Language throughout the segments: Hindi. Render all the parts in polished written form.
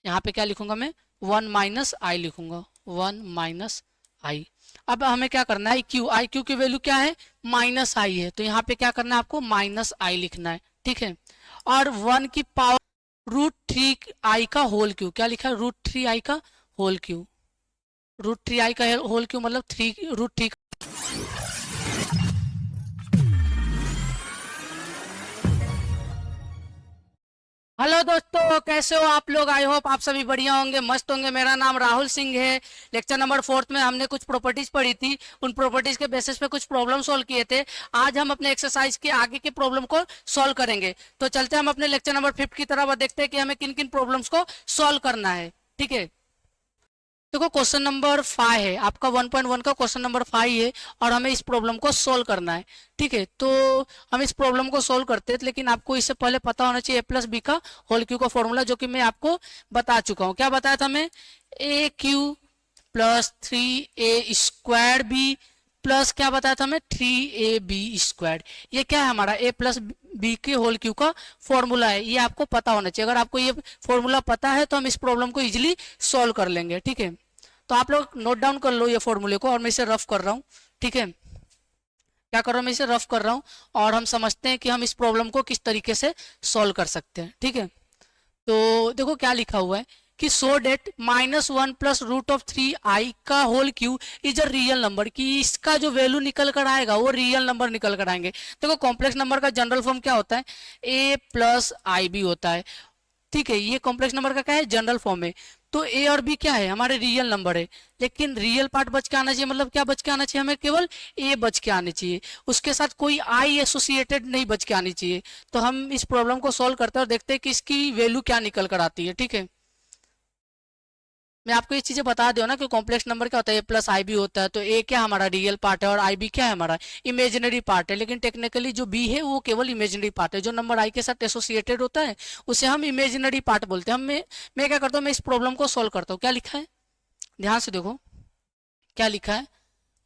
यहाँ पे क्या लिखूंगा मैं, 1 - i लिखूंगा, 1 - i। अब हमें क्या करना है, आई क्यू की वैल्यू क्या है, -i है, तो यहाँ पे क्या करना है आपको, -i लिखना है, ठीक है। और 1 की पावर √3i का होल क्यू, क्या लिखा है, √3i का होल क्यू, √3i का होल क्यू मतलब √3। हेलो दोस्तों, कैसे हो आप लोग। आई होप आप सभी बढ़िया होंगे, मस्त होंगे। मेरा नाम राहुल सिंह है। लेक्चर नंबर 4 में हमने कुछ प्रॉपर्टीज पढ़ी थी, उन प्रॉपर्टीज के बेसिस पे कुछ प्रॉब्लम सॉल्व किए थे। आज हम अपने एक्सरसाइज के आगे के प्रॉब्लम को सॉल्व करेंगे। तो चलते हैं हम अपने लेक्चर नंबर 5 की तरफ और देखते हैं कि हमें किन किन प्रॉब्लम्स को सॉल्व करना है, ठीक है। देखो क्वेश्चन नंबर 5 है आपका, 1.1 का क्वेश्चन नंबर 5 है और हमें इस प्रॉब्लम को सोल्व करना है, ठीक है। तो हम इस प्रॉब्लम को सोल्व करते हैं, लेकिन आपको इससे पहले पता होना चाहिए a+b का होल क्यू का फॉर्मूला, जो कि मैं आपको बता चुका हूँ। क्या बताया था मैं, a³ + 3a² प्लस क्या बताया था हमें, 3ab²। ये क्या है हमारा, a+b के होल क्यू का फॉर्मूला है, ये आपको पता होना चाहिए। अगर आपको ये फॉर्मूला पता है तो हम इस प्रॉब्लम को इजिली सॉल्व कर लेंगे, ठीक है। तो आप लोग नोट डाउन कर लो ये फॉर्मूले को, और मैं इसे रफ कर रहा हूँ, ठीक है। क्या कर रहा हूँ, मैं इसे रफ कर रहा हूँ और हम समझते हैं कि हम इस प्रॉब्लम को किस तरीके से सॉल्व कर सकते हैं, ठीक है। तो देखो क्या लिखा हुआ है कि सो डेट -1 + √3i का whole cube is a real number, कि इसका जो वैल्यू निकल कर आएगा वो रियल नंबर निकल कर आएंगे। देखो कॉम्प्लेक्स नंबर का जनरल फॉर्म क्या होता है, a+ib होता है, ठीक है। ये कॉम्प्लेक्स नंबर का क्या है, जनरल फॉर्म है। तो ए और बी क्या है, हमारे रियल नंबर है, लेकिन रियल पार्ट बच के आना चाहिए। मतलब क्या बच के आना चाहिए, हमें केवल ए बच के आने चाहिए, उसके साथ कोई आई एसोसिएटेड नहीं बच के आनी चाहिए। तो हम इस प्रॉब्लम को सॉल्व करते हैं और देखते हैं कि इसकी वैल्यू क्या निकल कर आती है, ठीक है। मैं आपको ये चीजें बता दूं ना कि कॉम्प्लेक्स नंबर क्या होता है, a+ib होता है। तो ए क्या हमारा रियल पार्ट है और ib क्या है हमारा इमेजिनरी पार्ट है, लेकिन टेक्निकली जो b है वो केवल इमेजिनरी पार्ट है। जो नंबर i के साथ एसोसिएटेड होता है उसे हम इमेजिनरी पार्ट बोलते हैं। मैं क्या करता हूँ, मैं इस प्रॉब्लम को सॉल्व करता हूँ। क्या लिखा है, ध्यान से देखो क्या लिखा है,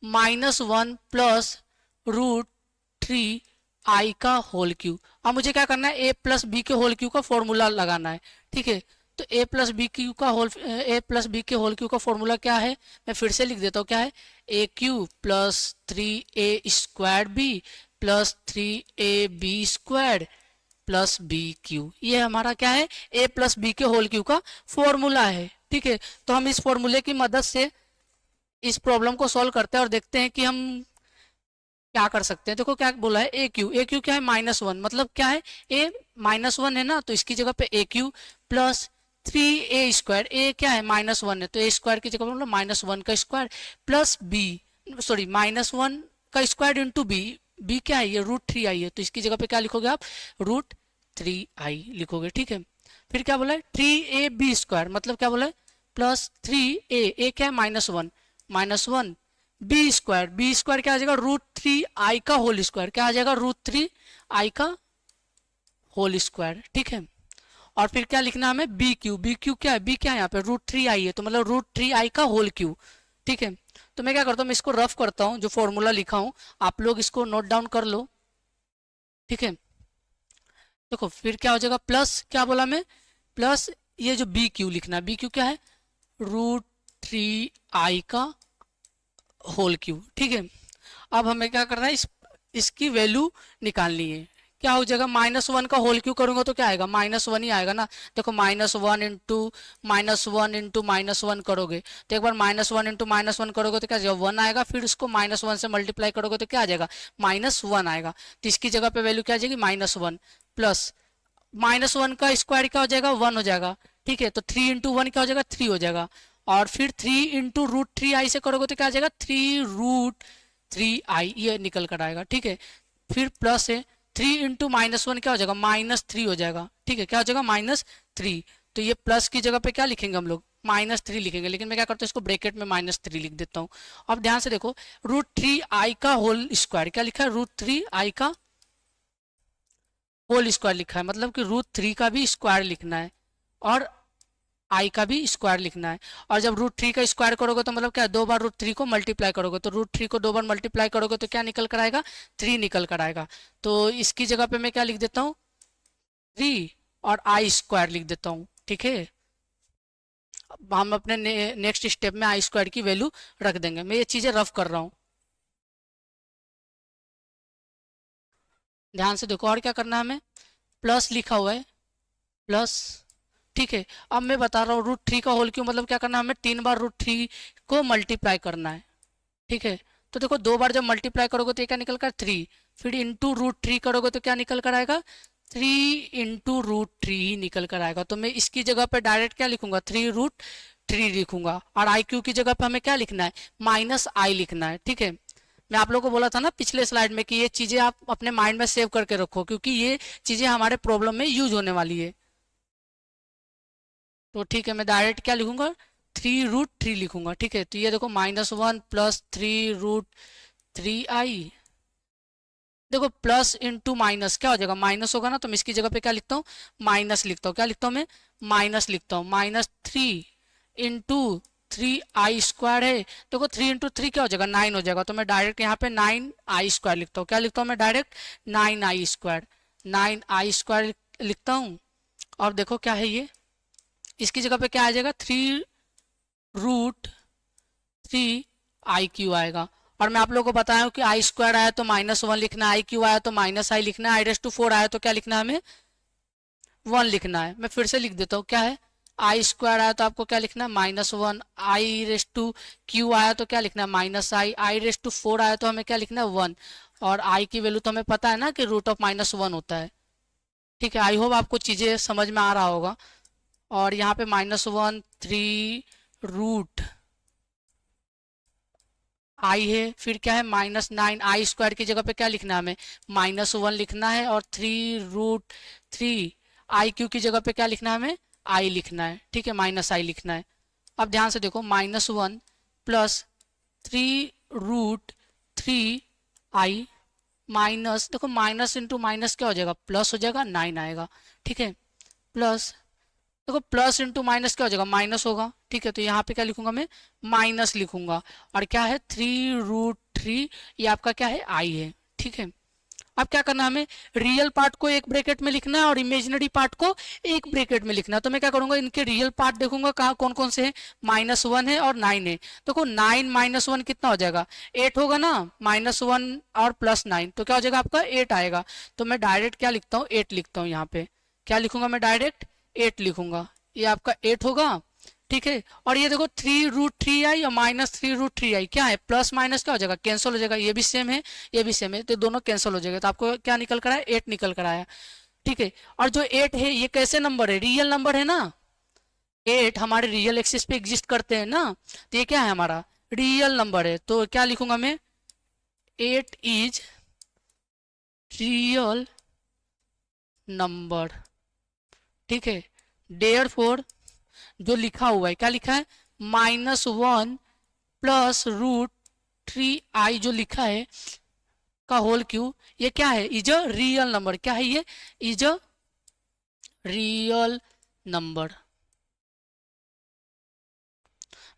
-1 + √3i का होल क्यू। अब मुझे क्या करना है, a+b के होल क्यू का फॉर्मूला लगाना है, ठीक है। तो a+b के होल क्यू का फॉर्मूला क्या है, मैं फिर से लिख देता हूँ, क्या है, a³ + 3a² + 3ab² + bq। ये हमारा क्या है, a+b के होल क्यू का फॉर्मूला है, ठीक है। तो हम इस फॉर्मूले की मदद से इस प्रॉब्लम को सॉल्व करते हैं और देखते हैं कि हम क्या कर सकते हैं। देखो क्या बोला है, ए क्यू क्या है, -1, मतलब क्या है, ए -1 है ना, तो इसकी जगह पे a³ + 3a², ए क्या है, -1 है, तो a² की जगह मतलब -1 का स्क्वायर प्लस बी, सॉरी -1 का स्क्वायर इंटू बी। बी क्या है, ये √3i है, तो इसकी जगह पे क्या लिखोगे आप, √3i लिखोगे, ठीक है। फिर क्या बोला है, 3ab², मतलब क्या बोला है, +3a, क्या है, -1 बी स्क्वायर क्या आ जाएगा, √3i का होल स्क्वायर, क्या आ जाएगा, √3i का होल स्क्वायर, ठीक है। और फिर क्या लिखना है हमें, बी क्यू क्या है, बी क्या है यहाँ पे, √3i है, तो मतलब √3i का होल क्यू, ठीक है। तो मैं क्या करता हूँ, मैं इसको रफ करता हूँ, जो फॉर्मूला लिखा हूँ आप लोग इसको नोट डाउन कर लो, ठीक है। देखो फिर क्या हो जाएगा, प्लस क्या बोला मैं, प्लस ये जो बी क्यू लिखना है, बी क्यू क्या है, √3i का होल क्यू, ठीक है। अब हमें क्या करना है, इसकी वैल्यू निकालनी है। क्या हो जाएगा, -1 का होल क्यू करूंगा तो क्या आएगा, -1 ही आएगा ना। देखो -1 इंटू -1 करोगे तो एक बार -1 इंटू -1 करोगे तो क्या जाएगा, 1 आएगा, फिर उसको -1 से मल्टीप्लाई करोगे तो क्या आ जाएगा, -1 आएगा। तो इसकी जगह पे वैल्यू क्या आ जाएगी, -1 प्लस -1 का स्क्वायर क्या हो जाएगा, 1 हो जाएगा, ठीक है। तो 3 इंटू 1 क्या हो जाएगा, 3 हो जाएगा। और फिर 3 इंटू √3i से करोगे तो क्या आ जाएगा, 3√3i, ये निकल कर आएगा, ठीक है। फिर प्लस है 3 इंटू -1 क्या हो जाएगा, -3 हो जाएगा, ठीक है। क्या हो जाएगा, -3। तो ये प्लस की जगह पे क्या लिखेंगे हम लोग, -3 लिखेंगे, लेकिन मैं क्या करता हूँ, इसको ब्रैकेट में -3 लिख देता हूँ। अब ध्यान से देखो, √3i का होल स्क्वायर क्या लिखा है, √3i का होल स्क्वायर लिखा है, मतलब कि √3 का भी स्क्वायर लिखना है और आई का भी स्क्वायर लिखना है। और जब √3 का स्क्वायर करोगे तो मतलब क्या, 2 बार √3 को मल्टीप्लाई करोगे, तो √3 को 2 बार मल्टीप्लाई करोगे तो क्या निकल कर आएगा, 3 निकल कर आएगा। तो इसकी जगह पे मैं क्या लिख देता हूँ, 3 और आई स्क्वायर लिख देता हूँ, ठीक है। हम अपने नेक्स्ट स्टेप में आई स्क्वायर की वैल्यू रख देंगे। मैं ये चीज़ें रफ कर रहा हूँ, ध्यान से देखो। और क्या करना है हमें, प्लस लिखा हुआ है, प्लस, ठीक है। अब मैं बता रहा हूँ √3 का होल क्यों, मतलब क्या करना है हमें 3 बार √3 को मल्टीप्लाई करना है, ठीक है। तो देखो 2 बार जब मल्टीप्लाई करोगे तो ये क्या निकल कर 3, फिर इंटू √3 करोगे तो क्या निकल कर आएगा 3 इंटू √3 ही निकल कर आएगा। तो मैं इसकी जगह पे डायरेक्ट क्या लिखूंगा 3√3 लिखूंगा। और आई क्यू की जगह पे हमें क्या लिखना है -i लिखना है, ठीक है। मैं आप लोगों को बोला था ना पिछले स्लाइड में कि ये चीज़ें आप अपने माइंड में सेव करके रखो, क्योंकि ये चीज़ें हमारे प्रॉब्लम में यूज होने वाली है। तो ठीक है, मैं डायरेक्ट क्या लिखूंगा 3√3 लिखूंगा, ठीक है। तो ये देखो -1 प्लस 3√3i, देखो प्लस इंटू माइनस क्या हो जाएगा, माइनस होगा ना, तो मैं इसकी जगह पे क्या लिखता हूँ माइनस लिखता हूँ। क्या लिखता हूँ मैं माइनस लिखता हूँ, -3 इंटू 3i² है। देखो 3 इंटू 3 क्या हो जाएगा 9 हो जाएगा। तो मैं डायरेक्ट यहाँ पे 9i² लिखता हूँ। क्या लिखता हूँ मैं डायरेक्ट 9i² लिखता हूँ। और देखो क्या है ये, इसकी जगह पे क्या आ जाएगा 3√3iq आएगा। और मैं आप लोगों को बताया हूँ कि i² आया तो -1 लिखना है, iq आया तो -i लिखना है, i⁻⁴ आया तो क्या लिखना है हमें 1 लिखना है। मैं फिर से लिख देता हूँ, क्या है i² आया तो आपको क्या लिखना है -1, i⁻q आया तो क्या लिखना है -i, i⁻⁴ आया तो हमें क्या लिखना है 1। और i की वैल्यू तो हमें पता है ना कि √(-1) होता है, ठीक है। आई होप आपको चीज़ें समझ में आ रहा होगा। और यहाँ पे -1 3 आई है, फिर क्या है -9, i² की जगह पे क्या लिखना है हमें -1 लिखना है। और 3√3iq की जगह पे क्या लिखना है हमें i लिखना है, ठीक है, -i लिखना है। अब ध्यान से देखो -1 प्लस 3√3i माइनस, देखो माइनस इंटू माइनस क्या हो जाएगा प्लस हो जाएगा 9 आएगा, ठीक है। प्लस, देखो प्लस इंटू माइनस क्या हो जाएगा माइनस होगा, ठीक है। तो यहाँ पे क्या लिखूंगा मैं माइनस लिखूंगा। और क्या है 3√3, ये आपका क्या है आई है, ठीक है। अब क्या करना है हमें रियल पार्ट को एक ब्रैकेट में लिखना है और इमेजिनरी पार्ट को एक ब्रैकेट में लिखना है। तो मैं क्या करूंगा इनके रियल पार्ट देखूंगा कहाँ कौन कौन से हैं, -1 है और 9 है। देखो 9 -1 कितना हो जाएगा 8 होगा ना, -1 और +9 तो क्या हो जाएगा आपका 8 आएगा। तो मैं डायरेक्ट क्या लिखता हूँ 8 लिखता हूँ। यहाँ पे क्या लिखूंगा मैं डायरेक्ट 8 लिखूंगा, ये आपका 8 होगा, ठीक है। और ये देखो 3√3i और -3√3i क्या है प्लस माइनस क्या हो जाएगा कैंसिल हो जाएगा, ये भी सेम है ये भी सेम है, तो दोनों कैंसिल हो जाएगा। तो आपको क्या निकल कर आया 8 निकल कर आया, ठीक है। और जो 8 है ये कैसे नंबर है रियल नंबर है ना, 8 हमारे रियल एक्सिस पे एग्जिस्ट करते हैं ना, तो ये क्या है हमारा रियल नंबर है। तो क्या लिखूंगा मैं 8 इज रियल नंबर, ठीक है। देयरफॉर जो लिखा हुआ है क्या लिखा है -1 प्लस √3i जो लिखा है का होल क्यू, ये क्या है इज अ रियल नंबर, क्या है ये इज अ रियल नंबर।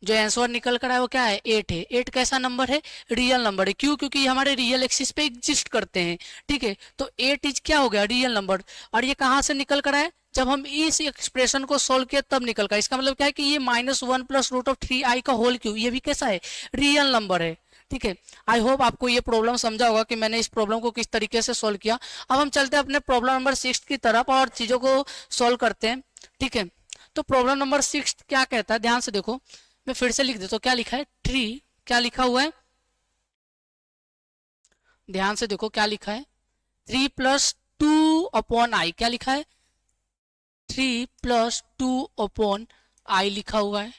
जो आंसर निकल कर आया वो क्या है 8 है। 8 कैसा नंबर है रियल नंबर है, क्यों क्योंकि ये हमारे रियल एक्सिस पे एग्जिस्ट करते हैं, ठीक है। तो 8 इज क्या हो गया रियल नंबर। और ये कहाँ से निकल कर आया जब हम इस एक्सप्रेशन को सोल्व किया तब निकल कर। इसका मतलब क्या है कि ये -1 प्लस √3i का होल क्यू ये भी कैसा है रियल नंबर है, ठीक है। आई होप आपको ये प्रॉब्लम समझा होगा कि मैंने इस प्रॉब्लम को किस तरीके से सोल्व किया। अब हम चलते हैं अपने प्रॉब्लम नंबर 6 की तरफ और चीज़ों को सोल्व करते हैं, ठीक है। तो प्रॉब्लम नंबर 6 क्या कहता है ध्यान से देखो, मैं फिर से लिख देता हूँ। क्या लिखा है ट्री, क्या लिखा हुआ है ध्यान से देखो क्या लिखा है 3 + 2/i, क्या लिखा है 3 + 2/i लिखा हुआ है।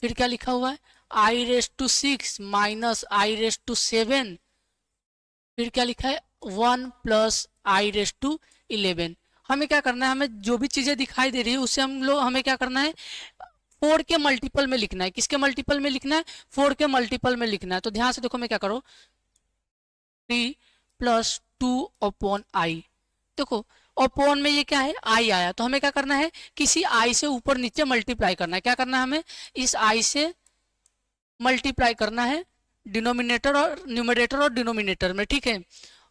फिर क्या लिखा हुआ है i⁻6 - i⁻7, फिर क्या लिखा है 1 + i⁻11। हमें क्या करना है हमें जो भी चीजें दिखाई दे रही है उससे हम लोग हमें क्या करना है 4 के मल्टीपल में लिखना है। किसके मल्टीपल में लिखना है 4 के मल्टीपल में लिखना है। तो ध्यान से देखो मैं क्या करूँ 3 + 2/i, देखो अपॉन में ये क्या है आई आया तो हमें क्या करना है किसी आई से ऊपर नीचे मल्टीप्लाई करना है। क्या करना है हमें इस आई से मल्टीप्लाई करना है डिनोमिनेटर और न्यूमरेटर और डिनोमिनेटर में, ठीक है।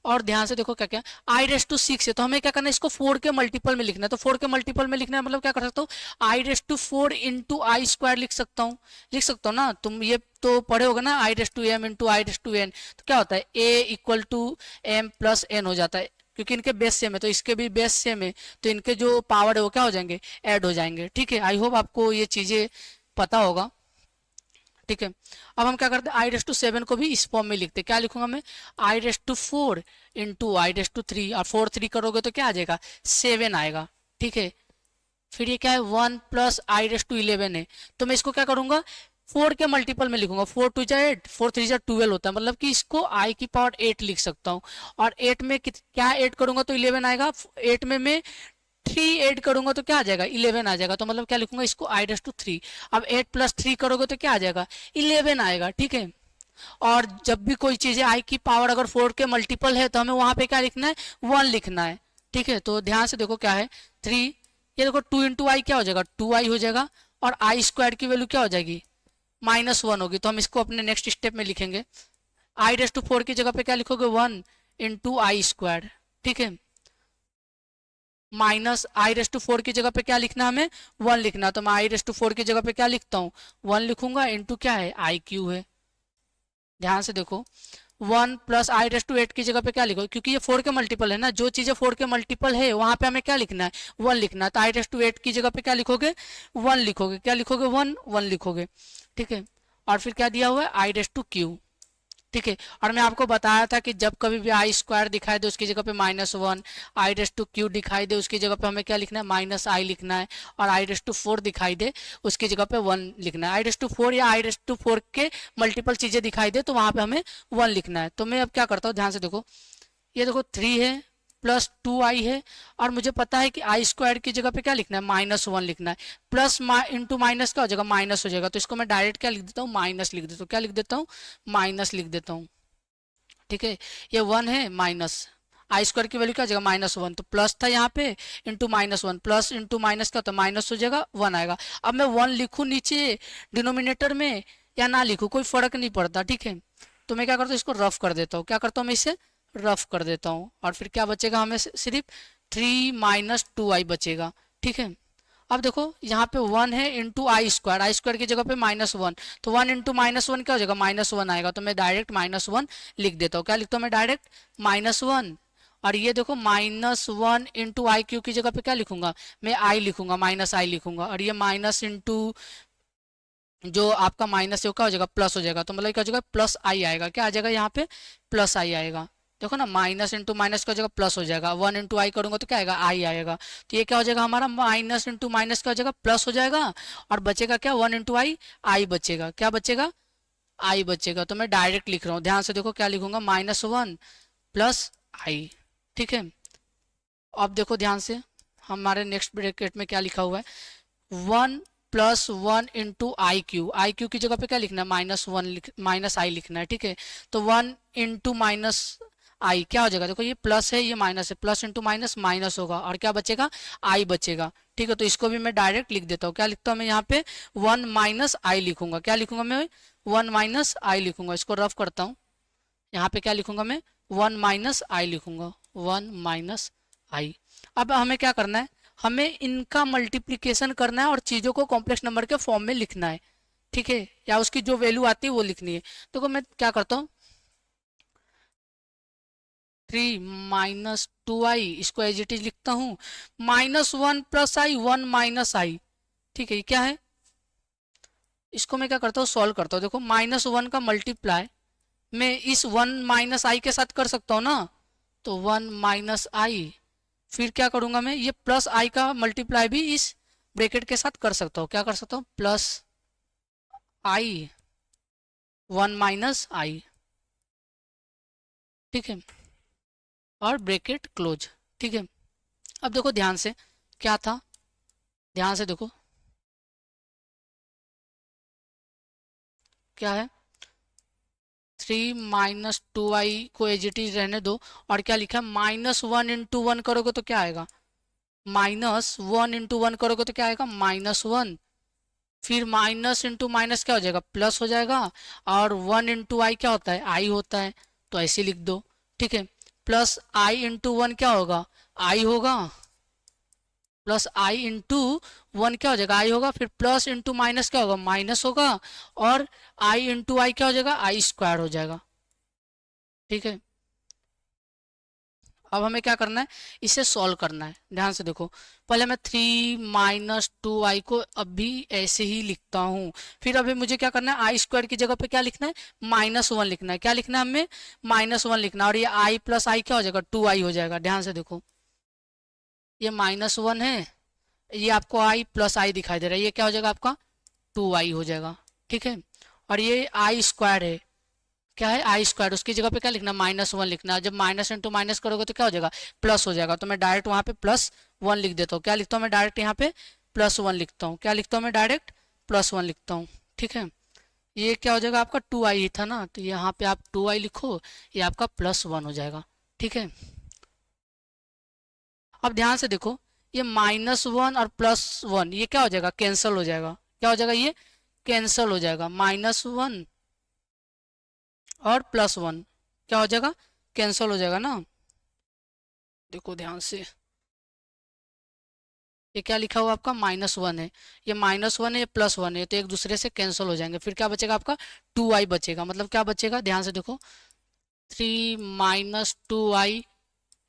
और ध्यान से देखो क्या क्या, आई रेस टू 6 है तो हमें क्या करना है, इसको 4 के मल्टीपल में लिखना है। तो 4 के मल्टीपल में लिखना है मतलब क्या कर सकता हूँ, i raise to 4 into i square लिख सकता हूँ ना। तुम ये तो पढ़े होगे ना, i raise to m into i raise to n. तो क्या होता है, a equal to m plus n हो जाता है, क्योंकि इनके बेस सेम है तो इसके भी बेस सेम है, तो इनके जो पावर है वो क्या हो जाएंगे, ऐड हो जाएंगे। ठीक है, आई होप आपको ये चीजें पता होगा। ठीक है, अब हम क्या करते हैं, आई रेस टू 7 को भी इस फॉर्म में लिखते हैं। क्या लिखूंगा मैं, i raise to 4 into i raise to 3, और 4 3 करोगे तो क्या आ जाएगा, 7 आएगा। ठीक है, फिर ये क्या है, 1 प्लस आई रेस टू 11 है, तो मैं इसको क्या करूंगा, 4 के मल्टीपल में लिखूंगा। 4 2 जा 8, 4 3 जा 12 होता है, मतलब कि इसको आई की पावर 8 लिख सकता हूँ। और 8 में क्या ऐड करूंगा तो 11 आएगा, 8 में मैं 3 ऐड करूंगा तो क्या आ जाएगा, 11 आ जाएगा। तो मतलब क्या लिखूंगा, इसको आई रेस टू 3। अब 8 प्लस 3 करोगे तो क्या आ जाएगा, 11 आएगा। ठीक है, और जब भी कोई चीज है आई की पावर अगर 4 के मल्टीपल है तो हमें वहां पे क्या लिखना है, 1 लिखना है। ठीक है, तो ध्यान से देखो क्या है, 3, ये देखो 2 इंटू आई क्या हो जाएगा, 2 आई हो जाएगा, और आई स्क्वायर की वैल्यू क्या हो जाएगी, -1 होगी। तो हम इसको अपने नेक्स्ट स्टेप में लिखेंगे, आई रेस टू 4 की जगह पे क्या लिखोगे, 1 इंटू आई स्क्वायर। ठीक है, माइनस आई रेस टू 4 की जगह पे क्या लिखना, हमें 1 लिखना। तो मैं आई रेस टू 4 की जगह पे क्या लिखता हूँ, 1 लिखूंगा, इंटू क्या है, आई क्यू है। ध्यान से देखो, 1 प्लस आई रेस टू 8 की जगह पे क्या लिखो, क्योंकि ये 4 के मल्टीपल है ना, जो चीजें 4 के मल्टीपल है वहां पे हमें क्या लिखना है, 1 लिखना है। तो आई रेस टू 8 की जगह पे क्या लिखोगे, 1 लिखोगे। क्या लिखोगे, 1 1 लिखोगे। ठीक है, और फिर क्या दिया हुआ है, आई रेस टू क्यू। ठीक है, और मैं आपको बताया था कि जब कभी भी आई स्क्वायर दिखाई दे उसकी जगह पे -1, आई रेस टू क्यू दिखाई दे उसकी जगह पे हमें क्या लिखना है, माइनस आई लिखना है, और आई रेस टू 4 दिखाई दे उसकी जगह पे 1 लिखना है। आई रेस टू 4 या आई रेस टू 4 के मल्टीपल चीजें दिखाई दे तो वहां पे हमें 1 लिखना है। तो मैं अब क्या करता हूँ, ध्यान से देखो, ये देखो 3 है प्लस 2 आई है, और मुझे पता है कि आई स्क्वायर की जगह पे क्या लिखना है, -1 लिखना है। प्लस इंटू माइनस क्या हो जाएगा, माइनस हो जाएगा। तो इसको मैं डायरेक्ट क्या लिख देता हूँ, माइनस लिख देता हूँ। क्या लिख देता हूँ, माइनस लिख देता हूँ। ठीक है, ये 1 है माइनस आई स्क्वायर की वैल्यू क्या हो जाएगा, -1। तो प्लस था यहाँ पे, इंटू -1, प्लस इंटू माइनस क्या होता है, माइनस हो जाएगा, 1 आएगा। अब मैं 1 लिखूँ नीचे डिनोमिनेटर में या ना लिखूँ, कोई फर्क नहीं पड़ता। ठीक है, तो मैं क्या करता हूँ, इसको रफ कर देता हूँ। क्या करता हूँ, मैं इसे रफ कर देता हूँ, और फिर क्या बचेगा, हमें सिर्फ 3 माइनस 2 आई बचेगा। ठीक है, अब देखो यहाँ पे 1 है इंटू आई स्क्वायर की जगह पे -1, तो 1 इंटू -1 क्या हो जाएगा, -1 आएगा। तो मैं डायरेक्ट -1 लिख देता हूँ। क्या लिखता हूँ मैं, डायरेक्ट -1। और ये देखो -1 इंटू आई क्यू की जगह पे क्या लिखूंगा, मैं आई लिखूंगा, माइनस आई लिखूंगा। और ये माइनस इंटू जो आपका माइनस है वो क्या हो जाएगा, प्लस हो जाएगा। तो मतलब क्या हो जाएगा, प्लस आई आएगा। क्या आ जाएगा यहाँ पे, प्लस आई आएगा। देखो ना, माइनस इंटू माइनस का जगह प्लस हो जाएगा, 1 इंटू आई करूंगा तो क्या आएगा, आई आएगा। तो ये क्या हो जाएगा हमारा, माइनस इंटू माइनस का जगह प्लस हो जाएगा, और बचेगा क्या, 1 इंटू आई, आई बचेगा। क्या बचेगा, आई बचेगा। तो मैं डायरेक्ट लिख रहा हूँ, ध्यान से देखो क्या लिखूंगा, -1 प्लस आई। ठीक है, अब देखो ध्यान से, हमारे नेक्स्ट ब्रैकेट में क्या लिखा हुआ है, 1 प्लस 1 इंटू आई क्यू की जगह पे क्या लिखना है, -1 माइनस आई लिखना है। ठीक है, तो 1 इंटू माइनस आई क्या हो जाएगा, देखो ये प्लस है ये माइनस है, प्लस इंटू माइनस माइनस होगा, और क्या बचेगा, आई बचेगा। ठीक है, तो इसको भी मैं डायरेक्ट लिख देता हूँ। क्या लिखता हूँ मैं यहाँ पे, 1 माइनस आई लिखूंगा। क्या लिखूंगा मैं, 1 माइनस आई लिखूंगा। इसको रफ करता हूँ, यहाँ पे क्या लिखूंगा मैं, 1 माइनस आई लिखूंगा, 1 माइनस आई। अब हमें क्या करना है, हमें इनका मल्टीप्लिकेशन करना है और चीज़ों को कॉम्प्लेक्स नंबर के फॉर्म में लिखना है। ठीक है, या उसकी जो वैल्यू आती है वो लिखनी है। तो मैं क्या करता हूँ, 3 माइनस 2 आई, इसको एज इट इज लिखता हूँ, -1 प्लस आई, 1 माइनस आई। ठीक है, ये क्या है, इसको मैं क्या करता हूँ, सॉल्व करता हूँ। देखो -1 का मल्टीप्लाई मैं इस 1 माइनस आई के साथ कर सकता हूँ ना, तो 1 माइनस आई, फिर क्या करूंगा मैं, ये प्लस आई का मल्टीप्लाई भी इस ब्रैकेट के साथ कर सकता हूँ। क्या कर सकता हूँ, प्लस आई 1 माइनस आई। ठीक है, और ब्रैकेट क्लोज। ठीक है, अब देखो ध्यान से क्या था, ध्यान से देखो क्या है, 3 माइनस 2 आई को एज इट इज रहने दो, और क्या लिखा है, -1 इंटू 1 करोगे तो क्या आएगा, -1 इंटू 1 करोगे तो क्या आएगा, -1। फिर माइनस इंटू माइनस क्या हो जाएगा, प्लस हो जाएगा, और 1 इंटू आई क्या होता है, आई होता है, तो ऐसे लिख दो। ठीक है, प्लस आई इंटू वन क्या होगा, आई होगा, प्लस आई इंटू वन क्या हो जाएगा, आई होगा, फिर प्लस इंटू माइनस क्या होगा, माइनस होगा, और आई इंटू आई क्या हो जाएगा, आई स्क्वायर हो जाएगा। ठीक है, अब हमें क्या करना है, इसे सॉल्व करना है। ध्यान से देखो, पहले मैं 3 - 2i को अभी ऐसे ही लिखता हूँ। फिर अभी मुझे क्या करना है, आई स्क्वायर की जगह पे क्या लिखना है, -1 लिखना है। क्या लिखना है हमें, -1 लिखना है। और ये आई प्लस आई क्या हो जाएगा, 2i हो जाएगा। ध्यान से देखो, ये -1 है, ये आपको आई प्लस आई दिखाई दे रहा है, ये क्या हो जाएगा आपका 2i हो जाएगा। ठीक है, और ये आई स्क्वायर है, क्या है, आई स्क्वायर, उसकी जगह पे क्या लिखना, -1 लिखना है। जब माइनस इंटू माइनस करोगे तो क्या हो जाएगा, प्लस हो जाएगा। तो मैं डायरेक्ट वहाँ पे +1 लिख देता हूँ। क्या लिखता हूँ मैं डायरेक्ट यहाँ पे, +1 लिखता हूँ। क्या लिखता हूँ मैं डायरेक्ट, +1 लिखता हूँ। ठीक है, ये क्या हो जाएगा आपका 2i ही था ना, तो यहाँ पे आप 2i लिखो, ये आपका +1 हो जाएगा। ठीक है, अब ध्यान से देखो, ये -1 और +1 ये क्या हो जाएगा, कैंसिल हो जाएगा। क्या हो जाएगा, ये कैंसिल हो जाएगा। -1 और +1 क्या हो जाएगा, कैंसिल हो जाएगा ना। देखो ध्यान से, ये क्या लिखा हुआ आपका -1 है, ये -1 है, ये +1 है, तो एक दूसरे से कैंसिल हो जाएंगे। फिर क्या बचेगा आपका 2i बचेगा। मतलब क्या बचेगा, ध्यान से देखो, 3 - 2i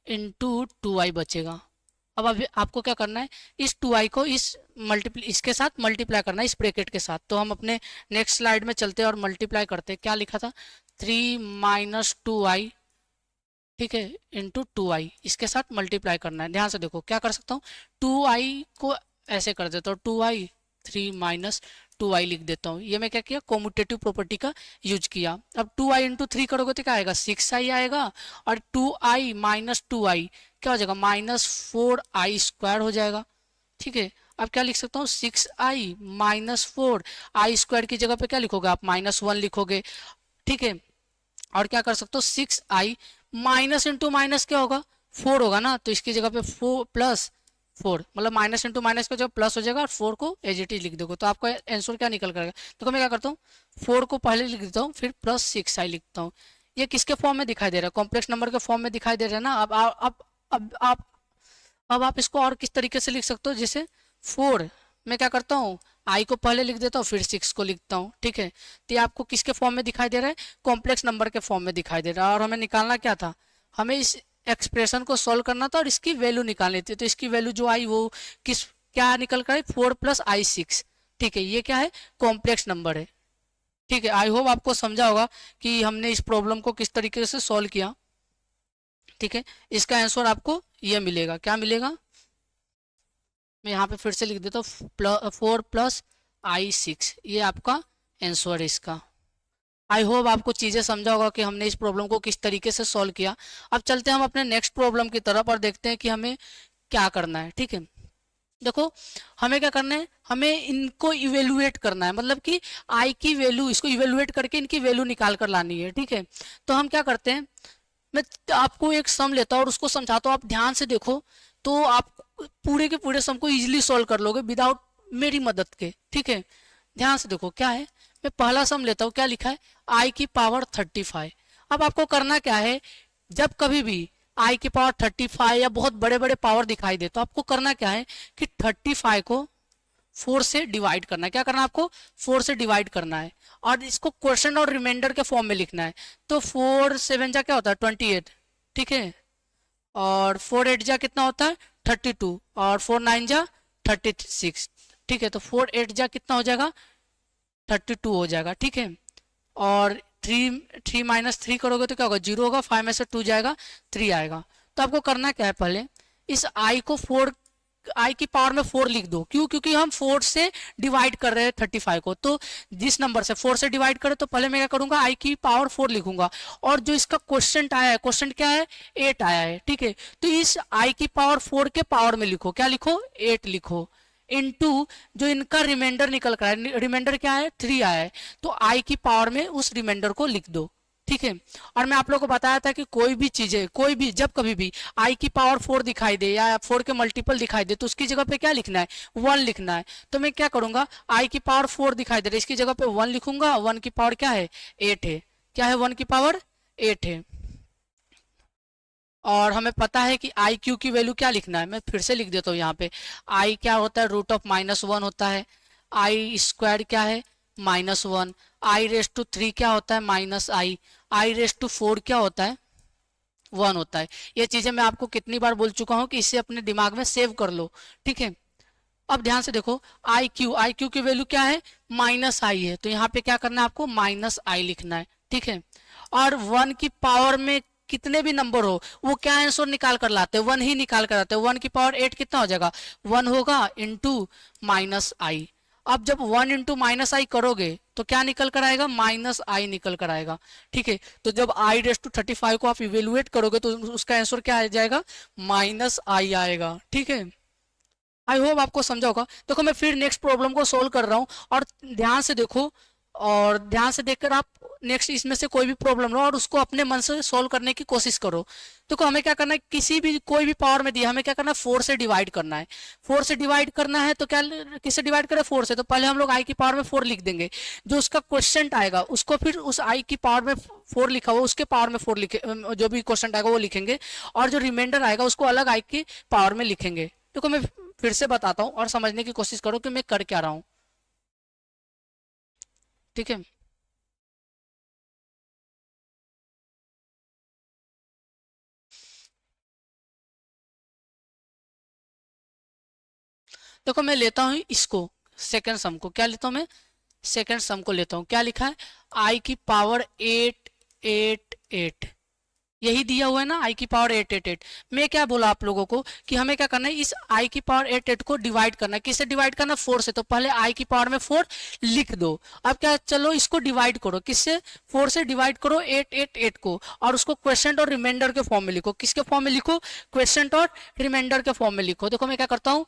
इंटू 2i बचेगा। अब अभी आपको क्या करना है, इस 2i को इसके साथ मल्टीप्लाई करना है, इस ब्रैकेट के साथ। तो हम अपने नेक्स्ट स्लाइड में चलते हैं और मल्टीप्लाई करते हैं। क्या लिखा था, 3 - 2i, ठीक है, इंटू 2i, इसके साथ मल्टीप्लाई करना है। ध्यान से देखो, क्या कर सकता हूँ, 2i को ऐसे कर देता हूँ, 2i, 3 - 2i लिख देता हूँ। ये मैं क्या किया, कोम्यूटेटिव प्रॉपर्टी का यूज किया। अब 2i इंटू 3 करोगे तो क्या आएगा, 6i आएगा, और 2i - 2i क्या हो जाएगा, -4i स्क्वायर हो जाएगा। ठीक है, अब क्या लिख सकता हूँ, 6i - 4i स्क्वायर की जगह पे क्या लिखोगे आप, -1 लिखोगे। ठीक है, और क्या कर सकते हो, 6i माइनस इंटू माइनस क्या होगा, 4 होगा ना, तो इसकी जगह पे 4 + 4, मतलब माइनस इंटू माइनस का जब प्लस हो जाएगा और 4 को एज इट इज लिख दोगे, तो आपका आंसर क्या निकल करेगा। तो मैं क्या करता हूँ, 4 को पहले लिख देता हूँ, फिर +6i लिखता हूँ। ये किसके फॉर्म में दिखाई दे रहा है, कॉम्प्लेक्स नंबर के फॉर्म में दिखाई दे रहा है ना। अब आप इसको और किस तरीके से लिख सकते हो, जैसे 4 मैं क्या करता हूँ, आई को पहले लिख देता हूँ, फिर 6 को लिखता हूँ। ठीक है, तो ये आपको किसके फॉर्म में दिखाई दे रहा है, कॉम्प्लेक्स नंबर के फॉर्म में दिखाई दे रहा है। और हमें निकालना क्या था, हमें इस एक्सप्रेशन को सॉल्व करना था और इसकी वैल्यू निकालनी थी। तो इसकी वैल्यू जो आई वो किस क्या निकल कर आई, 4 + i6। ठीक है, ये क्या है, कॉम्प्लेक्स नंबर है। ठीक है, आई होप आपको समझा होगा कि हमने इस प्रॉब्लम को किस तरीके से सॉल्व किया। ठीक है, इसका आंसर आपको ये मिलेगा, क्या मिलेगा, मैं यहाँ पे फिर से लिख देता हूँ, 4 + i6, ये आपका आंसर है इसका। आई होप आपको चीज़ें समझा होगा कि हमने इस प्रॉब्लम को किस तरीके से सॉल्व किया। अब चलते हैं हम अपने नेक्स्ट प्रॉब्लम की तरफ और देखते हैं कि हमें क्या करना है। ठीक है, देखो हमें क्या करना है, हमें इनको इवेलुएट करना है, मतलब कि आई की वैल्यू, इसको इवेलुएट करके इनकी वैल्यू निकाल कर लानी है। ठीक है, तो हम क्या करते हैं, मैं आपको एक सम लेता हूँ और उसको समझाता हूँ, आप ध्यान से देखो, तो आप पूरे के पूरे सम को इजीली सॉल्व कर लोगे विदाउट मेरी मदद के। ठीक है, ध्यान से देखो क्या है, मैं पहला सम लेता हूँ, क्या लिखा है, आई की पावर 35। अब आपको करना क्या है, जब कभी भी आई की पावर 35 या बहुत बड़े बड़े पावर दिखाई दे, तो आपको करना क्या है कि 35 को 4 से डिवाइड करना है। क्या करना है आपको, 4 से डिवाइड करना है और इसको क्वेश्चन और रिमाइंडर के फॉर्म में लिखना है। तो 4 × 7 क्या होता है, 28। ठीक है, और 4 × 8 कितना होता है, 32, और 4 × 9 36। ठीक है, तो 4 × 8 कितना हो जाएगा, 32 हो जाएगा। ठीक है, और 3 - 3 करोगे तो क्या होगा, 0 होगा, 5 में से 2 जाएगा, 3 आएगा। तो आपको करना क्या है, पहले इस आई को 4, आई की पावर में 4 लिख दो। क्यों, क्योंकि हम 4 से डिवाइड कर रहे हैं 35 को, तो जिस नंबर से 4 से डिवाइड करें तो पहले मैं क्या करूंगा, आई की पावर 4 लिखूंगा, और जो इसका क्वेश्चन आया है, क्वेश्चन क्या है, 8 आया है। ठीक है, तो इस आई की पावर 4 के पावर में लिखो, क्या लिखो, 8 लिखो, इनटू जो इनका रिमाइंडर निकल कर है, रिमाइंडर क्या है, 3 आया है, तो आई की पावर में उस रिमाइंडर को लिख दो। ठीक है, और मैं आप लोगों को बताया था कि कोई भी चीजें, कोई भी जब कभी भी आई की पावर 4 दिखाई दे या 4 के मल्टीपल दिखाई दे, तो उसकी जगह पे क्या लिखना है, 1 लिखना है। तो मैं क्या करूंगा, आई की पावर 4 दिखाई दे रही है, इसकी जगह पे 1 लिखूंगा। 1 की पावर क्या है, 8 है, क्या है, 1 की पावर 8 है। और हमें पता है कि आई क्यू की वैल्यू क्या लिखना है, मैं फिर से लिख देता हूँ यहाँ पे। आई क्या होता है, √(-1) होता है। आई स्क्वायर क्या है, -1। आई रेस टू 3 क्या होता है, -i। आई रेस टू 4 क्या होता है, 1 होता है। ये चीजें मैं आपको कितनी बार बोल चुका हूँ कि इसे अपने दिमाग में सेव कर लो, ठीक है। अब ध्यान से देखो, आई क्यू की वैल्यू क्या है, -i है, तो यहाँ पे क्या करना है आपको, -i लिखना है, ठीक है। और 1 की पावर में कितने भी नंबर हो वो क्या आंसर निकाल कर लाते हैं, 1 ही निकाल कर आते हैं। 1 की पावर 8 कितना हो जाएगा, 1 होगा इंटू -i। अब जब 1 इंटू -i करोगे तो क्या निकल कर आएगा, -i निकल कर आएगा, ठीक है। तो जब i⁻35 को आप इवेलुएट करोगे तो उसका आंसर क्या आ जाएगा, -i आएगा, ठीक है। आई होप आपको समझा होगा। देखो मैं फिर नेक्स्ट प्रॉब्लम को सोल्व कर रहा हूँ, और ध्यान से देखो, और ध्यान से देखकर आप नेक्स्ट इसमें से कोई भी प्रॉब्लम लो और उसको अपने मन से सोल्व करने की कोशिश करो। देखो हमें क्या करना है, किसी भी कोई भी पावर में दिया, हमें क्या करना है, 4 से डिवाइड करना है। 4 से डिवाइड करना है तो क्या, किससे डिवाइड करें, 4 से। तो पहले हम लोग आई की पावर में 4 लिख देंगे, जो उसका क्वेश्चन आएगा उसको फिर उस आई की पावर में 4 लिखा हुआ उसके पावर में 4 लिखे, जो भी क्वेश्चन आएगा वो लिखेंगे, और जो रिमाइंडर आएगा उसको अलग आई की पावर में लिखेंगे। देखो मैं फिर से बताता हूँ और समझने की कोशिश करो कि मैं कर क्या रहा हूँ, ठीक है। देखो मैं लेता हूँ इसको, सेकंड सम को, क्या लेता हूँ मैं, सेकंड सम को लेता हूँ। क्या लिखा है, आई की पावर 888, यही दिया हुआ है ना, आई की पावर 888। मैं क्या बोला आप लोगों को कि हमें क्या करना है, इस आई की पावर 88 को डिवाइड करना है। किससे डिवाइड करना है, 4 से। तो पहले आई की पावर में 4 लिख दो। अब क्या, चलो इसको डिवाइड करो, किससे, 4 से डिवाइड करो 888 को, और उसको क्वेश्चन और रिमाइंडर के फॉर्म में लिखो। किसके फॉर्म में लिखो, क्वेश्चन और रिमाइंडर के फॉर्म में लिखो। देखो मैं क्या करता हूँ,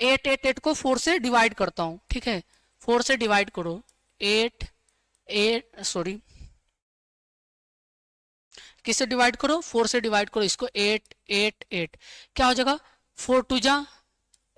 888 को 4 से डिवाइड करता हूँ, ठीक है। 4 से डिवाइड करो, किससे डिवाइड करो, 4 से डिवाइड करो इसको, 888 क्या हो जाएगा, 4 2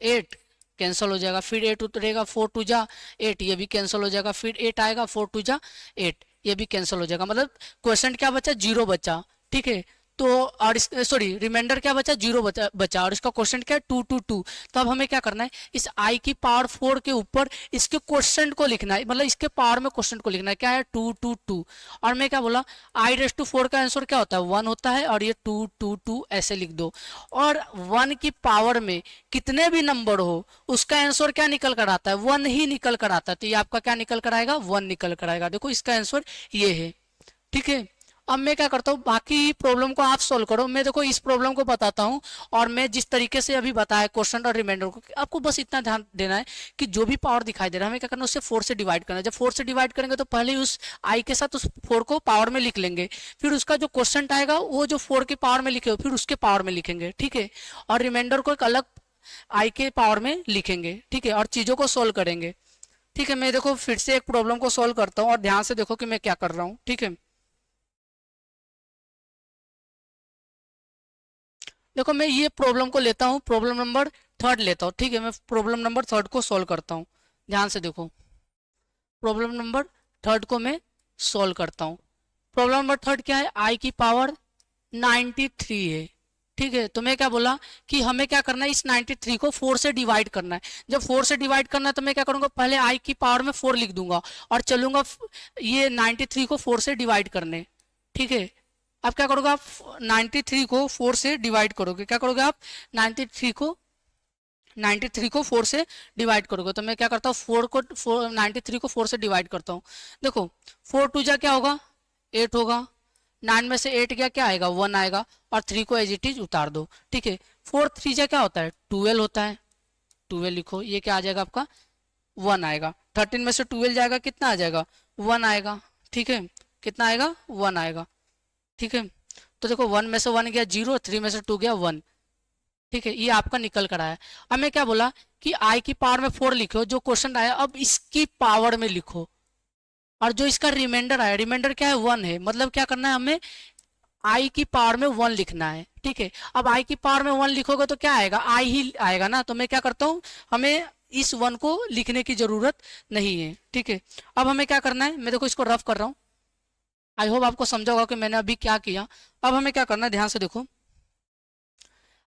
8 कैंसिल हो जाएगा, फिर 8 उतरेगा, 4 2 8, ये भी कैंसिल हो जाएगा, फिर 8 आएगा, 4 2 8, ये भी कैंसिल हो जाएगा। मतलब क्वेश्चन क्या बचा, 0 बचा, ठीक है। तो और सॉरी, रिमाइंडर क्या बचा, 0 बचा, और इसका क्वेश्चन क्या है, 2 2 2। तो अब हमें क्या करना है, इस आई की पावर 4 के ऊपर इसके क्वेश्चन को लिखना है, मतलब इसके पावर में क्वेश्चन को लिखना है, क्या है, 2 2 2। और मैं क्या बोला, i⁻4 का आंसर क्या होता है, 1 होता है, और ये 2 2 2 ऐसे लिख दो। और 1 की पावर में कितने भी नंबर हो उसका आंसर क्या निकल कर आता है, 1 ही निकल कर आता है। तो ये आपका क्या निकल कर आएगा, 1 निकल कर आएगा। देखो इसका आंसर ये है, ठीक है। अब मैं क्या करता हूँ, बाकी प्रॉब्लम को आप सोल्व करो, मैं देखो इस प्रॉब्लम को बताता हूँ, और मैं जिस तरीके से अभी बताया क्वेश्चन और रिमाइंडर को, आपको बस इतना ध्यान देना है कि जो भी पावर दिखाई दे रहा है हमें क्या करना है, उससे 4 से डिवाइड करना है। जब 4 से डिवाइड करेंगे तो पहले उस आई के साथ उस 4 को पावर में लिख लेंगे, फिर उसका जो क्वेश्चन आएगा वो जो 4 की पावर में लिखे हो फिर उसके पावर में लिखेंगे, ठीक है। और रिमाइंडर को एक अलग आई के पावर में लिखेंगे, ठीक है, और चीज़ों को सोल्व करेंगे, ठीक है। मैं देखो फिर से एक प्रॉब्लम को सोल्व करता हूँ और ध्यान से देखो कि मैं क्या कर रहा हूँ, ठीक है। देखो मैं ये प्रॉब्लम को लेता हूँ, प्रॉब्लम नंबर 3 लेता हूँ, ठीक है। मैं प्रॉब्लम नंबर 3 को सॉल्व करता हूँ, ध्यान से देखो। प्रॉब्लम नंबर 3 को मैं सॉल्व करता हूँ। प्रॉब्लम नंबर 3 क्या है, आई की पावर 93 है, ठीक है। तो मैं क्या बोला कि हमें क्या करना है, इस 93 को 4 से डिवाइड करना है। जब 4 से डिवाइड करना है तो मैं क्या करूँगा, पहले आई की पावर में 4 लिख दूंगा और चलूंगा ये 93 को 4 से डिवाइड करने, ठीक है। अब क्या करोगे आप, 93 को 4 से डिवाइड करोगे, क्या करोगे आप, 93 को 93 को 4 से डिवाइड करोगे। तो मैं क्या करता हूँ, 93 को 4 से डिवाइड करता हूँ। देखो 4 2 जा क्या होगा, 8 होगा, 9 में से 8 गया, क्या आएगा, 1 आएगा, और 3 को एज इट इज उतार दो, ठीक है। 4 3 जा क्या होता है, 12 होता है, 12 लिखो, ये क्या आ जाएगा आपका, 1 आएगा। 13 में से 12 जाएगा, कितना आ जाएगा, 1 आएगा, ठीक है। कितना आएगा, 1 आएगा, ठीक है। तो देखो 1 में से 1 गया 0, 3 में से 2 गया 1, ठीक है। ये आपका निकल कर आया। अब मैं क्या बोला कि आई की पावर में 4 लिखो, जो क्वेश्चन आया अब इसकी पावर में लिखो, और जो इसका रिमाइंडर आया, रिमाइंडर क्या है, 1 है, मतलब क्या करना है हमें, आई की पावर में 1 लिखना है, ठीक है। अब आई की पावर में 1 लिखोगे तो क्या आएगा, आई ही आएगा ना। तो मैं क्या करता हूँ, हमें इस 1 को लिखने की जरूरत नहीं है, ठीक है। अब हमें क्या करना है, मैं देखो इसको रफ कर रहा हूँ, आई होप आपको समझा होगा कि मैंने अभी क्या किया। अब हमें क्या करना है, ध्यान से देखो,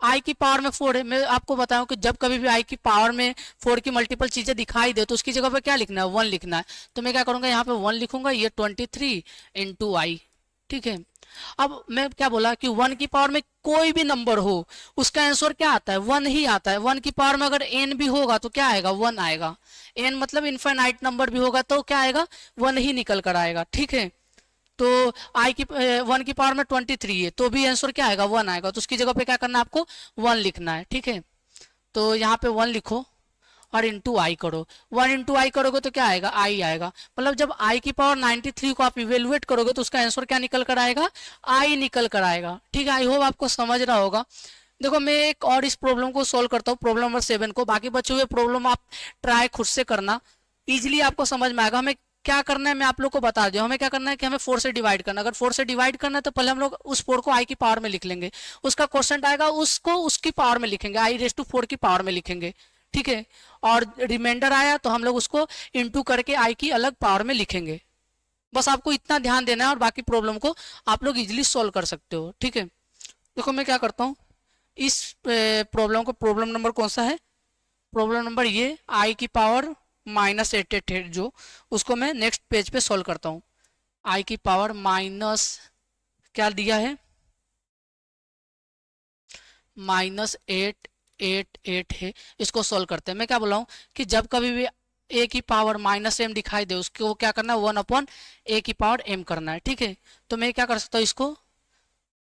आई की पावर में 4 है। मैं आपको बताऊं कि जब कभी भी आई की पावर में 4 की मल्टीपल चीजें दिखाई दे तो उसकी जगह पे क्या लिखना है, 1 लिखना है। तो मैं क्या करूंगा, यहाँ पे 1 लिखूंगा, ये 23 इंटू आई। ठीक है। अब मैं क्या बोला कि 1 की पावर में कोई भी नंबर हो उसका आंसर क्या आता है, 1 ही आता है। 1 की पावर में अगर n भी होगा तो क्या आएगा, 1 आएगा। n मतलब इनफाइनाइट नंबर भी होगा तो क्या आएगा, 1 ही निकल कर आएगा। ठीक है। तो आई की 1 की पावर में 23 है तो भी आंसर क्या आएगा, 1 आएगा। तो उसकी जगह पे क्या करना है, आपको 1 लिखना है। ठीक है। तो यहाँ पे 1 लिखो और इंटू आई करो। 1 इंटू आई करोगे तो क्या आएगा, आई आएगा। मतलब जब आई की पावर 93 को आप इवेलुएट करोगे तो उसका आंसर क्या निकल कर आएगा, आई निकल कर आएगा। ठीक है। आई होप आपको समझ रहा होगा। देखो मैं एक और इस प्रॉब्लम को सोल्व करता हूँ, प्रॉब्लम नंबर 7 को। बाकी बचे हुए प्रॉब्लम आप ट्राई खुद से करना, इजिली आपको समझ में आएगा। हमें क्या करना है मैं आप लोग को बता दूं। हमें क्या करना है कि हमें 4 से डिवाइड करना है। अगर 4 से डिवाइड करना है तो पहले हम लोग उस 4 को आई की पावर में लिख लेंगे, उसका क्वेश्चन आएगा उसको उसकी पावर में लिखेंगे, आई रेस टू 4 की पावर में लिखेंगे। ठीक है। और रिमाइंडर आया तो हम लोग उसको इंटू करके आई की अलग पावर में लिखेंगे। बस आपको इतना ध्यान देना है और बाकी प्रॉब्लम को आप लोग इजिली सोल्व कर सकते हो। ठीक है। देखो मैं क्या करता हूँ, इस प्रॉब्लम को, प्रॉब्लम नंबर कौन सा है, प्रॉब्लम नंबर ये आई की पावर -88 है जो, उसको मैं नेक्स्ट पेज पे सॉल्व करता हूँ। आई की पावर माइनस क्या दिया है, -888 है। इसको सॉल्व करते हैं। मैं क्या बोला हूँ कि जब कभी भी ए की पावर -m दिखाई दे उसको क्या करना है, 1/a की पावर m करना है। ठीक है। तो मैं क्या कर सकता हूँ, इसको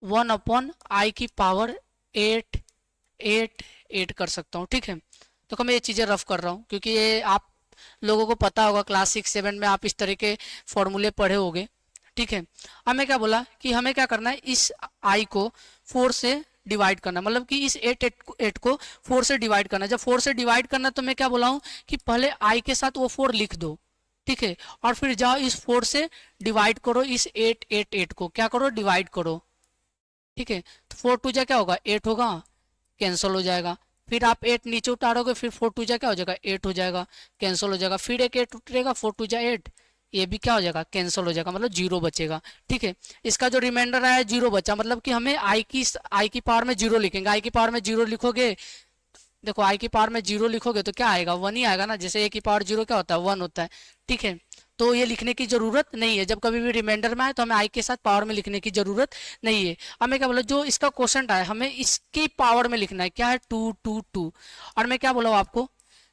1/i की पावर 888 कर सकता हूँ। ठीक है। तो मैं ये चीज़ें रफ कर रहा हूँ क्योंकि ये आप लोगों को पता होगा, क्लास 6-7 में आप इस तरह के फॉर्मूले पढ़े होंगे। ठीक है। अब मैं क्या बोला कि हमें क्या करना है, इस आई को 4 से डिवाइड करना, मतलब कि इस 8 को 4 से डिवाइड करना। जब 4 से डिवाइड करना तो मैं क्या बोला हूँ कि पहले आई के साथ वो 4 लिख दो। ठीक है। और फिर जाओ इस 4 से डिवाइड करो, इस 888 को क्या करो, डिवाइड करो। ठीक है। तो 4 टू जा क्या होगा, 8 होगा, कैंसिल हो जाएगा। फिर आप 8 नीचे उतारोगे, फिर 4 टू जा क्या हो जाएगा, 8 हो जाएगा, कैंसिल हो जाएगा। फिर एक 8 उतरेगा, 4 टू जा 8, ये भी क्या हो जाएगा, कैंसिल हो जाएगा, मतलब 0 बचेगा। ठीक है। इसका जो रिमाइंडर आया 0 बचा, मतलब कि हमें आई की पावर में 0 लिखेंगे। आई की पावर में 0 लिखोगे, देखो आई की पावर में 0 लिखोगे तो क्या आएगा, 1 ही आएगा ना। जैसे ए की पावर 0 क्या होता है, 1 होता है। ठीक है। तो ये लिखने की जरूरत नहीं है। जब कभी भी रिमाइंडर में आए तो हमें आई के साथ पावर में लिखने की जरूरत नहीं है। हमें क्या बोला, जो इसका क्वेश्चन आया हमें इसकी पावर में लिखना है, क्या है, 222। और मैं क्या बोला हूँ आपको,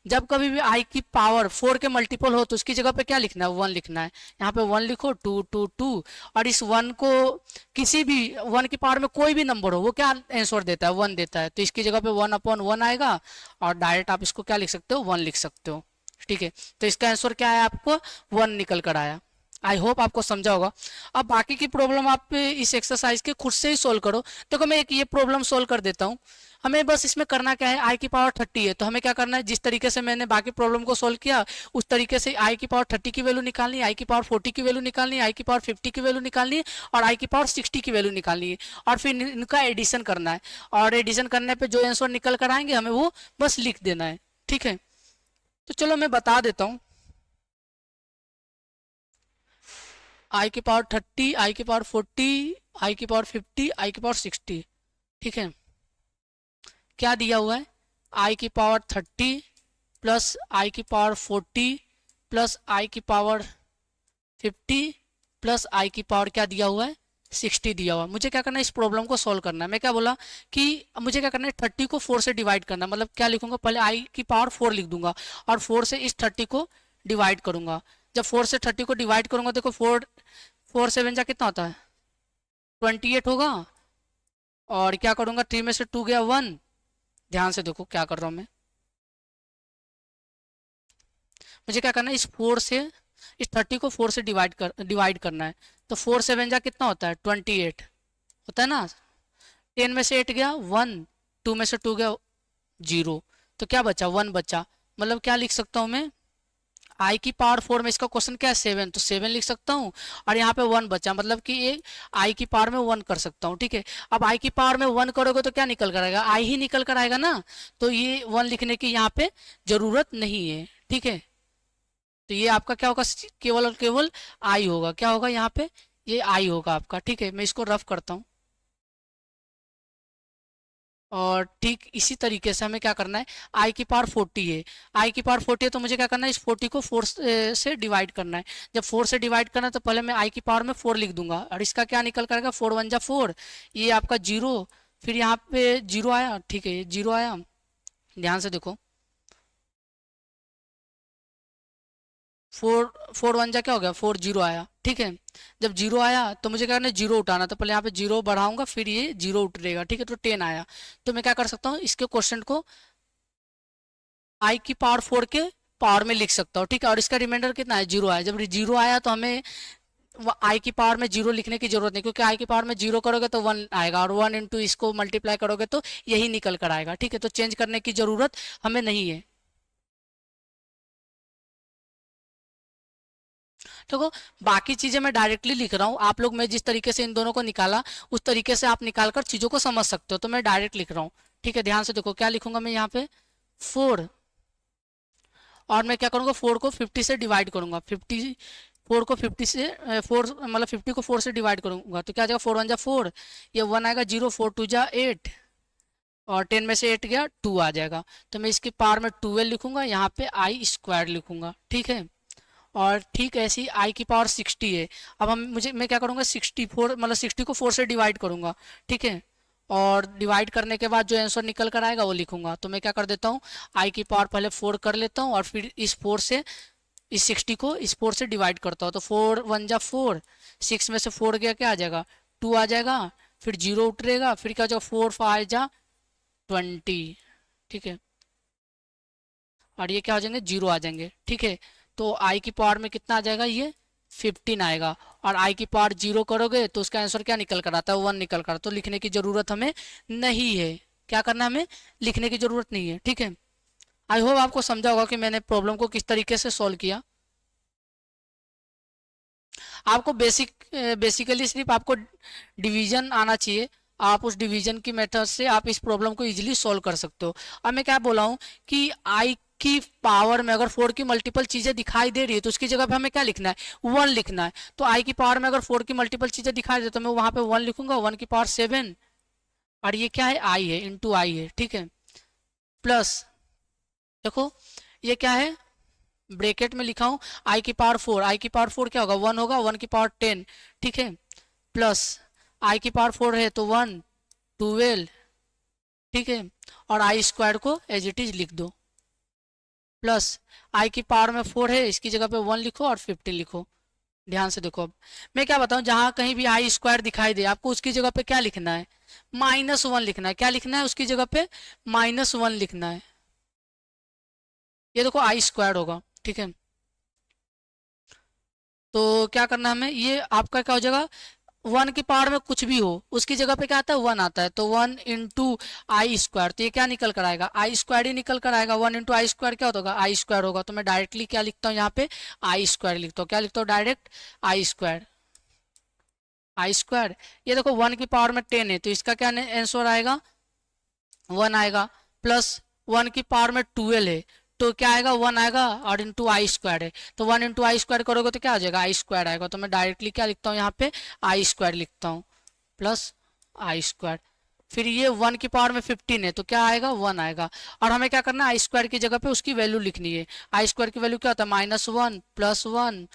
जब कभी भी आई की पावर 4 के मल्टीपल हो तो उसकी जगह पे क्या लिखना है, 1 लिखना है। यहाँ पे 1 लिखो, 222। और इस 1 को किसी भी 1 की पावर में कोई भी नंबर हो वो क्या आंसर देता है, 1 देता है। तो इसकी जगह पे 1/1 आएगा और डायरेक्ट आप इसको क्या लिख सकते हो, 1 लिख सकते हो। ठीक है। तो इसका आंसर क्या है, आपको 1 निकल कर आया। आई होप आपको समझा होगा। अब बाकी की प्रॉब्लम आप इस एक्सरसाइज के खुद से ही सोल्व करो। देखो मैं एक ये प्रॉब्लम सोल्व कर देता हूँ। हमें बस इसमें करना क्या है, आई की पावर 30 है तो हमें क्या करना है, जिस तरीके से मैंने बाकी प्रॉब्लम को सोल्व किया उस तरीके से आई की पावर 30 की वैल्यू निकालनी है, आई की पावर 40 की वैल्यू निकालनी है, आई की पावर 50 की वैल्यू निकालनी है और आई की पावर 60 की वैल्यू निकालनी है। और फिर इनका एडिशन करना है और एडिशन करने पर जो आंसर निकल कर आएंगे हमें वो बस लिख देना है। ठीक है। तो चलो मैं बता देता हूँ। आई की पावर 30, आई की पावर 40, आई की पावर 50, आई की पावर 60। ठीक है। क्या दिया हुआ है, आई की पावर 30 प्लस आई की पावर 40 प्लस आई की पावर 50 प्लस आई की पावर क्या दिया हुआ है, 60 दिया हुआ है। मुझे क्या करना है, इस प्रॉब्लम को सॉल्व करना है। मैं क्या बोला कि मुझे क्या करना है, 30 को 4 से डिवाइड करना है। मतलब क्या लिखूंगा, पहले आई की पावर 4 लिख दूंगा और 4 से इस 30 को डिवाइड करूंगा। जब 4 से 30 को डिवाइड करूंगा, देखो 4 7 जा कितना होता है, 28 होगा। और क्या करूंगा, 3 में से 2 गया 1। ध्यान से देखो क्या कर रहा हूं मैं, मुझे क्या करना है, इस 30 को 4 से डिवाइड करना है। तो 4 7 जा कितना होता है, 28 होता है ना। 10 में से 8 गया 1, 2 में से 2 गया 0, तो क्या बचा, 1 बचा। मतलब क्या लिख सकता हूँ मैं, आई की पावर 4 में इसका क्वेश्चन क्या है, 7, तो 7 लिख सकता हूँ। और यहाँ पे 1 बचा, मतलब कि ये आई की पावर में 1 कर सकता हूँ। ठीक है। अब आई की पावर में 1 करोगे तो क्या निकल कर आएगा, आई ही निकल कर आएगा ना। तो ये 1 लिखने की यहाँ पे जरूरत नहीं है। ठीक है। तो ये आपका क्या होगा, केवल और केवल आई होगा। क्या होगा यहाँ पे, ये आई होगा आपका। ठीक है। मैं इसको रफ करता हूँ। और ठीक इसी तरीके से हमें क्या करना है, आई की पावर 40 है, आई की पावर 40 है तो मुझे क्या करना है, इस 40 को 4 से डिवाइड करना है। जब 4 से डिवाइड करना है तो पहले मैं आई की पावर में 4 लिख दूंगा और इसका क्या निकल करेगा, 4 1 जा 4, ये आपका 0, फिर यहाँ पे 0 आया, ठीक है ये 0 आया, ध्यान से देखो 4 4 1 जा क्या हो गया, 4 0 आया, ठीक है। जब 0 आया तो मुझे क्या करना है, 0 उठाना, तो पहले यहाँ पे 0 बढ़ाऊंगा फिर ये 0 उठेगा, ठीक है। तो 10 आया, तो मैं क्या कर सकता हूँ, इसके क्वेश्चन को आई की पावर 4 के पावर में लिख सकता हूँ, ठीक है। और इसका रिमाइंडर कितना है, 0 आया। जब 0 आया तो हमें आई की पावर में 0 लिखने की जरूरत नहीं, क्योंकि आई की पावर में 0 करोगे तो 1 आएगा और 1 इंटू इसको मल्टीप्लाई करोगे तो यही निकल कर आएगा, ठीक है। तो चेंज करने की जरूरत हमें नहीं है। देखो बाकी चीजें मैं डायरेक्टली लिख रहा हूँ, आप लोग मैं जिस तरीके से इन दोनों को निकाला उस तरीके से आप निकाल कर चीजों को समझ सकते हो, तो मैं डायरेक्ट लिख रहा हूँ, ठीक है। ध्यान से देखो क्या लिखूंगा मैं यहाँ पे, 4, और मैं क्या करूंगा, 4 को 50 से डिवाइड करूंगा, 50 4 को 50 से 4 मतलब 50 को 4 से डिवाइड करूंगा तो क्या आ जाएगा, 4 1 जा 4, ये 1 आएगा, 0 4 2 जा 8, और 10 में से 8 गया 2 आ जाएगा। तो मैं इसकी पावर में 12 लिखूंगा, यहाँ पे आई स्क्वायर लिखूंगा, ठीक है। और ठीक ऐसी आई की पावर 60 है। अब हम मुझे मैं क्या करूँगा, 64 मतलब 60 को 4 से डिवाइड करूँगा, ठीक है। और डिवाइड करने के बाद जो आंसर निकल कर आएगा वो लिखूंगा। तो मैं क्या कर देता हूँ, आई की पावर पहले 4 कर लेता हूँ और फिर इस 4 से इस 60 को इस 4 से डिवाइड करता हूँ। तो 4 1 जा 4, 6 में से 4 गया क्या आ जाएगा, 2 आ जाएगा, फिर 0 उतरेगा, फिर क्या हो जाएगा, 4 5 जा 20, ठीक है। और ये क्या हो जाएंगे, 0 आ जाएंगे, ठीक है। तो आई की पावर में कितना आ जाएगा, ये 15 आएगा। और आई की पावर 0 करोगे तो उसका आंसर क्या निकल कर आता है, 1 निकल कर, तो लिखने की जरूरत हमें नहीं है। क्या करना है, हमें लिखने की जरूरत नहीं है, ठीक है। आई होप आपको समझा होगा कि मैंने प्रॉब्लम को किस तरीके से सॉल्व किया। आपको बेसिकली सिर्फ आपको डिवीजन आना चाहिए, आप उस डिवीजन की मेथड से आप इस प्रॉब्लम को इजीली सॉल्व कर सकते हो। अब मैं क्या बोला हूँ कि आई की पावर में अगर 4 की मल्टीपल चीजें दिखाई दे रही है तो उसकी जगह पे हमें क्या लिखना है, 1 लिखना है। तो आई की पावर में अगर 4 की मल्टीपल चीजें दिखाई दे तो मैं वहां पे 1 लिखूंगा, 1 की पावर 7, और ये क्या है, आई है, इंटू आई है, ठीक है। प्लस देखो ये क्या है, ब्रैकेट में लिखा हूं आई की पावर 4, आई की पावर 4 क्या होगा, 1 होगा, 1 की पावर 10, ठीक है। प्लस आई की पावर 4 है तो 1 12, ठीक है। और आई स्क्वायर को एज इट इज लिख दो। प्लस आई की पावर में 4 है, इसकी जगह पे 1 लिखो और 15 लिखो। ध्यान से देखो अब मैं क्या बताऊं, जहां कहीं भी आई स्क्वायर दिखाई दे आपको उसकी जगह पे क्या लिखना है, -1 लिखना है। क्या लिखना है उसकी जगह पे, -1 लिखना है। ये देखो आई स्क्वायर होगा, ठीक है। तो क्या करना है हमें, ये आपका क्या हो जाएगा, 1 की पावर में कुछ भी हो उसकी जगह पे क्या आता है, 1 आता है, तो 1 इंटू आई स्क्वायर, तो ये क्या निकल कर आएगा, आई स्क्वायर ही निकल कर आएगा। 1 इंटू आई स्क्वायर क्या होगा, आई स्क्वायर होगा। तो मैं डायरेक्टली क्या लिखता हूँ यहाँ पे, आई स्क्वायर लिखता हूँ। क्या लिखता हूँ, डायरेक्ट आई स्क्वायर, आई स्क्वायर। ये देखो 1 की पावर में 10 है तो इसका क्या आंसर आएगा, 1 आएगा। प्लस 1 की पावर में 12 है तो क्या आएगा, 1 आएगा, और इंटू आई स्क्वायर है तो 1 इंटू आई स्क्वायर करोगे तो क्या आ जाएगा, आई स्क्वायर आएगा। तो मैं डायरेक्टली क्या लिखता हूँ यहाँ पे, आई स्क्वायर लिखता हूँ, प्लस आई स्क्वायर। फिर ये 1 की पावर में 15 है तो क्या आएगा, 1 आएगा। और हमें क्या करना है, आई स्क्वायर की जगह पे उसकी वैल्यू लिखनी है। आई स्क्वायर की वैल्यू क्या होता है, -1 +1,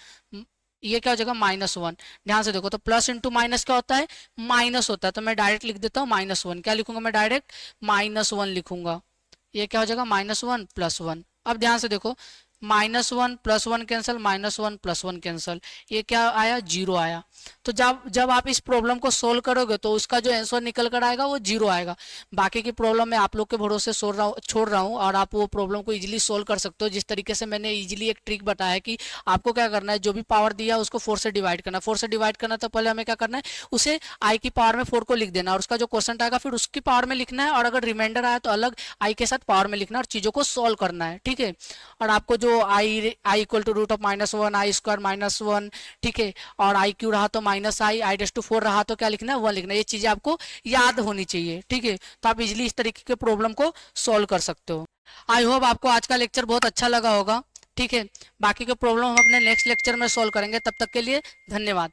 ये क्या हो जाएगा, -1। ध्यान से देखो तो प्लस इंटू माइनस क्या होता है, माइनस होता है। तो मैं डायरेक्ट लिख देता हूँ -1। क्या लिखूंगा मैं, डायरेक्ट -1 लिखूंगा। ये क्या हो जाएगा, -1 +1। अब ध्यान से देखो, -1 +1 कैंसिल, -1 +1 कैंसिल, ये क्या आया, 0 आया। तो जब जब आप इस प्रॉब्लम को सोल्व करोगे तो उसका जो आंसर निकल कर आएगा वो 0 आएगा। बाकी की प्रॉब्लम मैं आप लोग के भरोसे छोड़ रहा हूँ और आप वो प्रॉब्लम को इजीली सोल्व कर सकते हो। जिस तरीके से मैंने इजीली एक ट्रिक बताया कि आपको क्या करना है, जो भी पावर दिया उसको 4 से डिवाइड करना। 4 से डिवाइड करना तो पहले हमें क्या करना है, उसे आई की पावर में 4 को लिख देना और उसका जो क्वेश्चन आएगा फिर उसकी पावर में लिखना है, और अगर रिमाइंडर आया तो अलग आई के साथ पावर में लिखना और चीजों को सोल्व करना है, ठीक है। और आपको जो i equal to root of -1, i square -1, ठीक है, और आई क्यू रहा तो -i/4 रहा तो क्या लिखना है, 1 लिखना है। ये चीजें आपको याद होनी चाहिए, ठीक है। तो आप इजिली इस तरीके के प्रॉब्लम को सोल्व कर सकते हो। आई होप आपको आज का लेक्चर बहुत अच्छा लगा होगा, ठीक है। बाकी के प्रॉब्लम हम अपने नेक्स्ट लेक्चर में सोल्व करेंगे। तब तक के लिए धन्यवाद।